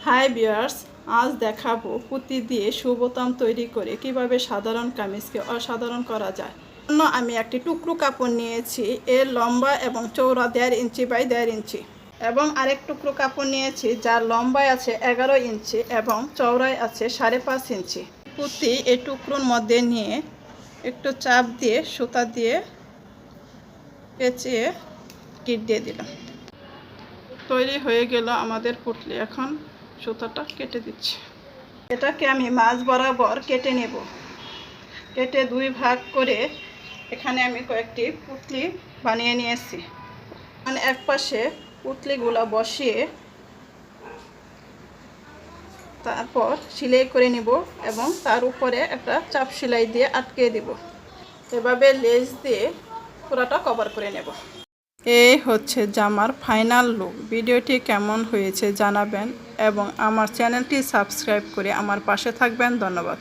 Hi viewers, আজ দেখাবো পুঁতি দিয়ে শু বোতাম তৈরি করে কিভাবে সাধারণ কামিজকে অসাধারণ করা যায়। জন্য আমি একটি টুকরো কাপড় নিয়েছি, এর লম্বা এবং চওড়া 1.5 ইঞ্চি বাই 1.5 ইঞ্চি, এবং আরেক টুকরো কাপড় নিয়েছি যার লম্বায় আছে 11 ইঞ্চি এবং চওড়ায় আছে 5.5 ইঞ্চি। পুঁতি এই টুকরোর মধ্যে নিয়ে একটু চাপ দিয়ে সুতা দিয়ে পেঁচিয়ে গিট দিয়ে দিলাম। তৈরি হয়ে গেল আমাদের পুঁটলি। এখন সুতাটা কেটে দিচ্ছি। এটাকে আমি মাঝ বরাবর কেটে নেব। কেটে 2 ভাগ করে এখানে আমি কয়েকটি পুঁটলি বানিয়ে নিয়েছি। মানে এক পাশে পুঁটলিগুলো বসিয়ে তারপর সেলাই করে নিব এবং তার উপরে একটা চাপ সেলাই দিয়ে আটকে দিব। এভাবে লেস দিয়ে পুরোটা কভার করে নেব। এই হচ্ছে জামার ফাইনাল লুক। ভিডিওটি কেমন হয়েছে জানাবেন এবং আমার চ্যানেলটি সাবস্ক্রাইব করে আমার পাশে থাকবেন। ধন্যবাদ।